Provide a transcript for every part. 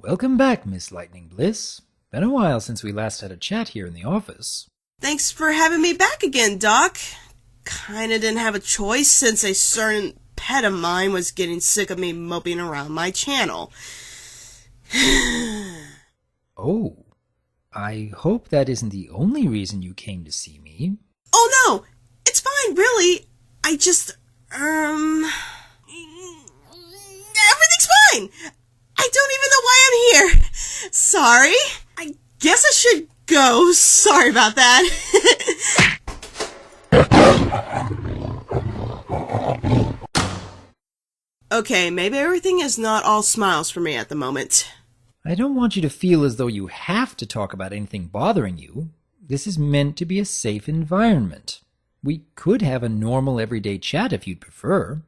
Welcome back, Miss Lightning Bliss. Been a while since we last had a chat here in the office. Thanks for having me back again, Doc. Kinda didn't have a choice since a certain pet of mine was getting sick of me moping around my channel. Oh, I hope that isn't the only reason you came to see me. Oh no! It's fine, really. I just, everything's fine! I don't even know why I'm here. Sorry. I guess I should go. Sorry about that. Okay, maybe everything is not all smiles for me at the moment. I don't want you to feel as though you have to talk about anything bothering you. This is meant to be a safe environment. We could have a normal everyday chat if you'd prefer.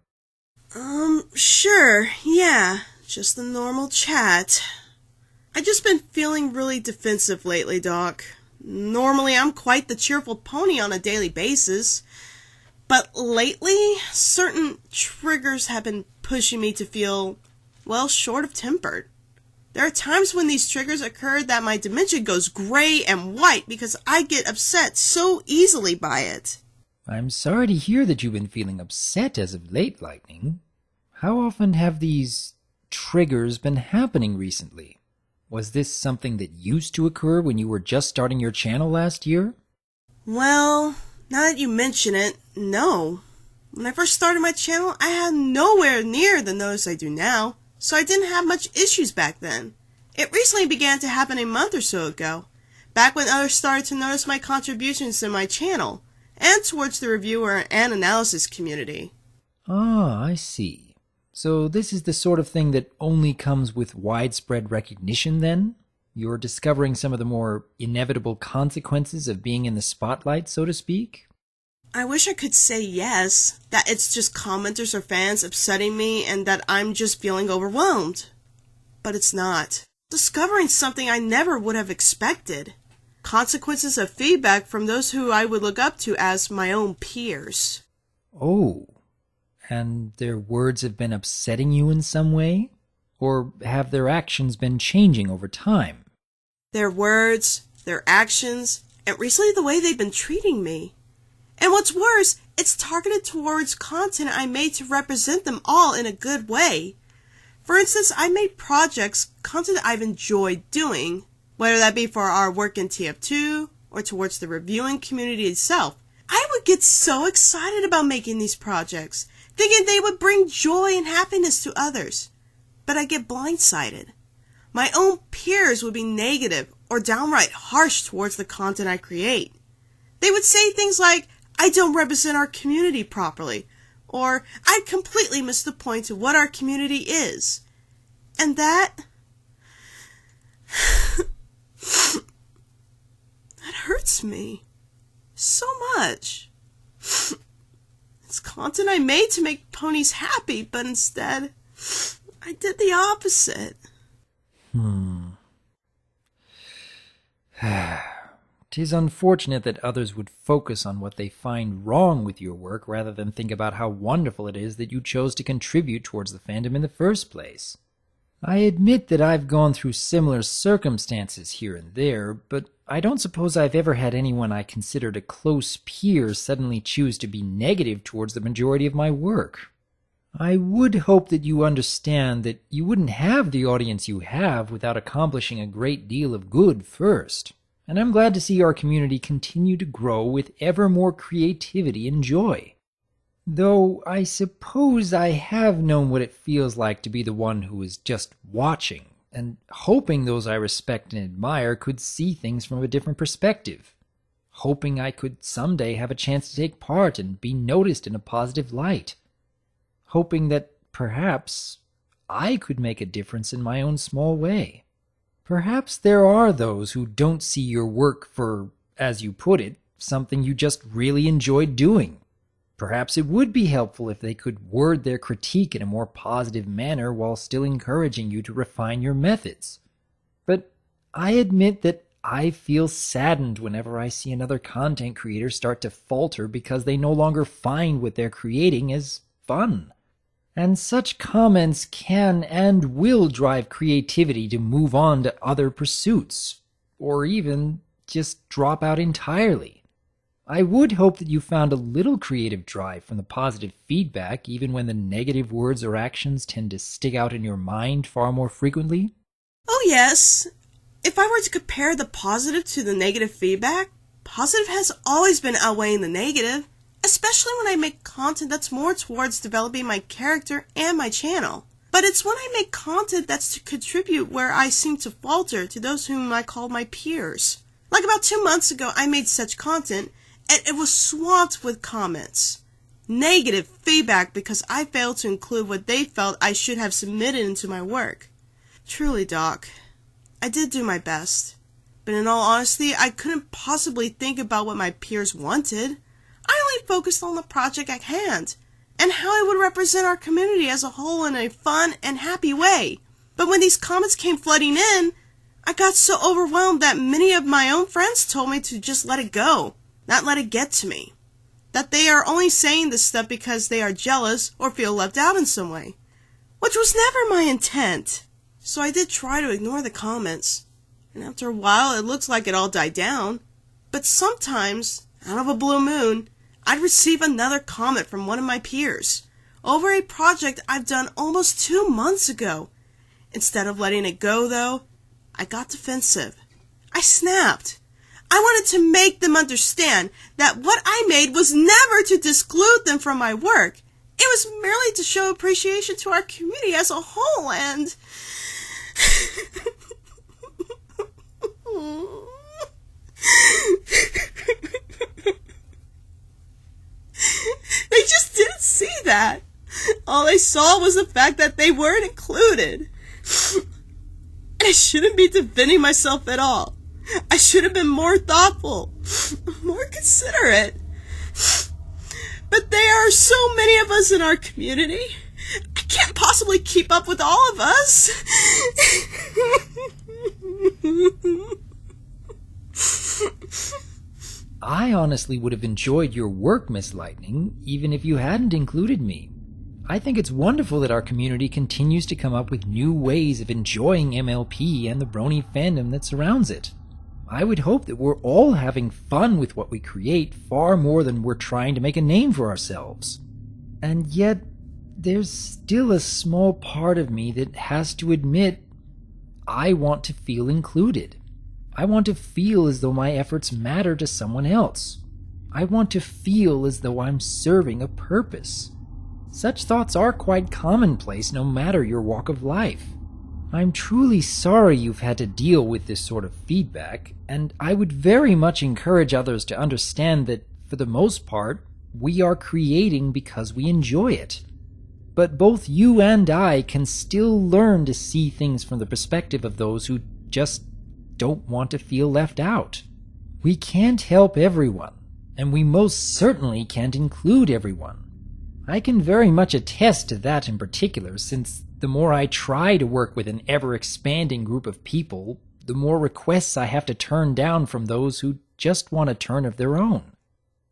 Sure, yeah. Just the normal chat. I've just been feeling really defensive lately, Doc. Normally, I'm quite the cheerful pony on a daily basis. But lately, certain triggers have been pushing me to feel, well, short of tempered. There are times when these triggers occur that my dimension goes gray and white because I get upset so easily by it. I'm sorry to hear that you've been feeling upset as of late, Lightning. How often have these triggers been happening recently? Was this something that used to occur when you were just starting your channel last year? Well, now that you mention it, no. When I first started my channel, I had nowhere near the notice I do now, so I didn't have much issues back then. It recently began to happen a month or so ago, back when others started to notice my contributions to my channel, and towards the reviewer and analysis community. Ah, I see. So this is the sort of thing that only comes with widespread recognition, then? You're discovering some of the more inevitable consequences of being in the spotlight, so to speak? I wish I could say yes, that it's just commenters or fans upsetting me and that I'm just feeling overwhelmed. But it's not. Discovering something I never would have expected. Consequences of feedback from those who I would look up to as my own peers. Oh, and their words have been upsetting you in some way? Or have their actions been changing over time? Their words, their actions, and recently the way they've been treating me. And what's worse, it's targeted towards content I made to represent them all in a good way. For instance, I made projects, content I've enjoyed doing, whether that be for our work in TF2 or towards the reviewing community itself. I would get so excited about making these projects, thinking they would bring joy and happiness to others. But I get blindsided. My own peers would be negative or downright harsh towards the content I create. They would say things like, I don't represent our community properly, or I completely missed the point of what our community is. And that hurts me so much. It's content I made to make ponies happy, but instead I did the opposite. Tis unfortunate that others would focus on what they find wrong with your work rather than think about how wonderful it is that you chose to contribute towards the fandom in the first place. I admit that I've gone through similar circumstances here and there, but I don't suppose I've ever had anyone I considered a close peer suddenly choose to be negative towards the majority of my work. I would hope that you understand that you wouldn't have the audience you have without accomplishing a great deal of good first. And I'm glad to see our community continue to grow with ever more creativity and joy. Though I suppose I have known what it feels like to be the one who is just watching, and hoping those I respect and admire could see things from a different perspective. Hoping I could someday have a chance to take part and be noticed in a positive light. Hoping that perhaps I could make a difference in my own small way. Perhaps there are those who don't see your work for, as you put it, something you just really enjoyed doing. Perhaps it would be helpful if they could word their critique in a more positive manner while still encouraging you to refine your methods. But I admit that I feel saddened whenever I see another content creator start to falter because they no longer find what they're creating as fun. And such comments can and will drive creativity to move on to other pursuits, or even just drop out entirely. I would hope that you found a little creative drive from the positive feedback, even when the negative words or actions tend to stick out in your mind far more frequently. Oh yes. If I were to compare the positive to the negative feedback, positive has always been outweighing the negative, especially when I make content that's more towards developing my character and my channel. But it's when I make content that's to contribute where I seem to falter to those whom I call my peers. Like about 2 months ago, I made such content, and it was swamped with comments. Negative feedback because I failed to include what they felt I should have submitted into my work. Truly, Doc, I did do my best. But in all honesty, I couldn't possibly think about what my peers wanted. I only focused on the project at hand, and how it would represent our community as a whole in a fun and happy way. But when these comments came flooding in, I got so overwhelmed that many of my own friends told me to just let it go, not let it get to me. That they are only saying this stuff because they are jealous or feel left out in some way, which was never my intent. So I did try to ignore the comments, and after a while it looks like it all died down. But sometimes, out of a blue moon, I'd receive another comment from one of my peers over a project I've done almost 2 months ago. Instead of letting it go, though, I got defensive. I snapped. I wanted to make them understand that what I made was never to disclude them from my work. It was merely to show appreciation to our community as a whole, and... They just didn't see that. All they saw was the fact that they weren't included. And I shouldn't be defending myself at all. I should have been more thoughtful, more considerate. But there are so many of us in our community. I can't possibly keep up with all of us. I honestly would have enjoyed your work, Miss Lightning, even if you hadn't included me. I think it's wonderful that our community continues to come up with new ways of enjoying MLP and the Brony fandom that surrounds it. I would hope that we're all having fun with what we create far more than we're trying to make a name for ourselves. And yet, there's still a small part of me that has to admit I want to feel included. I want to feel as though my efforts matter to someone else. I want to feel as though I'm serving a purpose. Such thoughts are quite commonplace no matter your walk of life. I'm truly sorry you've had to deal with this sort of feedback, and I would very much encourage others to understand that, for the most part, we are creating because we enjoy it. But both you and I can still learn to see things from the perspective of those who just don't want to feel left out. We can't help everyone, and we most certainly can't include everyone. I can very much attest to that in particular, since the more I try to work with an ever-expanding group of people, the more requests I have to turn down from those who just want a turn of their own.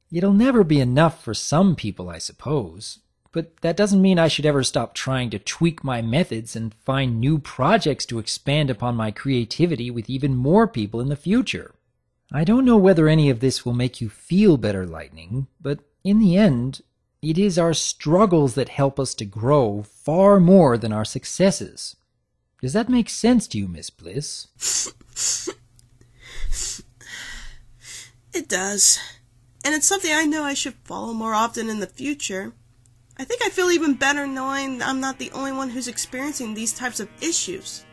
It'll never be enough for some people, I suppose, but that doesn't mean I should ever stop trying to tweak my methods and find new projects to expand upon my creativity with even more people in the future. I don't know whether any of this will make you feel better, Lightning, but in the end, it is our struggles that help us to grow far more than our successes. Does that make sense to you, Miss Bliss? It does. And it's something I know I should follow more often in the future. I think I feel even better knowing I'm not the only one who's experiencing these types of issues.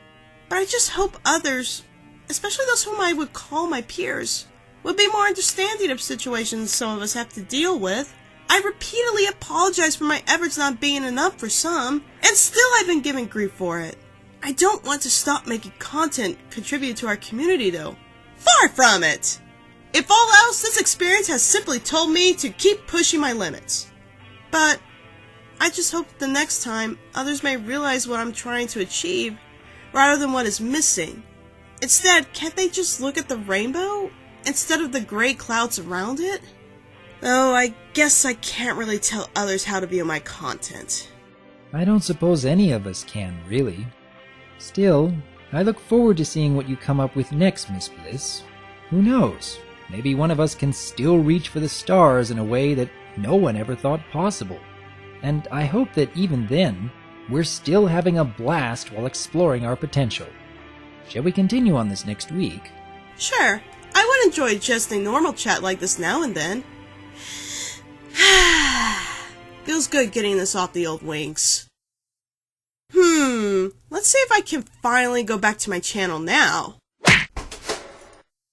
But I just hope others, especially those whom I would call my peers, would be more understanding of situations some of us have to deal with. I repeatedly apologize for my efforts not being enough for some, and still I've been given grief for it. I don't want to stop making content contribute to our community though. Far from it! If all else, this experience has simply told me to keep pushing my limits. But I just hope the next time others may realize what I'm trying to achieve rather than what is missing. Instead, can't they just look at the rainbow instead of the gray clouds around it? Though I guess I can't really tell others how to view my content. I don't suppose any of us can, really. Still, I look forward to seeing what you come up with next, Miss Bliss. Who knows? Maybe one of us can still reach for the stars in a way that no one ever thought possible. And I hope that even then, we're still having a blast while exploring our potential. Shall we continue on this next week? Sure, I would enjoy just a normal chat like this now and then. Feels good getting this off the old wings. Let's see if I can finally go back to my channel now.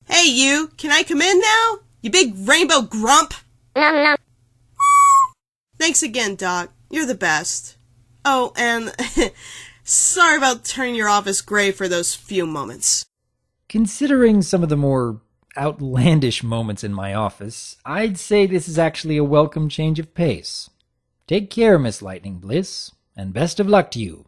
Hey you, can I come in now? You big rainbow grump! Thanks again, Doc. You're the best. Oh, and sorry about turning your office gray for those few moments. Considering some of the more outlandish moments in my office, I'd say this is actually a welcome change of pace. Take care, Miss Lightning Bliss, and best of luck to you.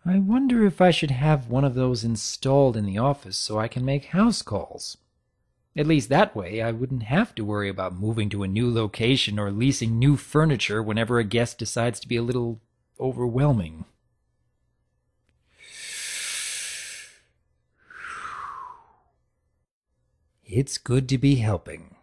I wonder if I should have one of those installed in the office so I can make house calls. At least that way I wouldn't have to worry about moving to a new location or leasing new furniture whenever a guest decides to be a little overwhelming. It's good to be helping.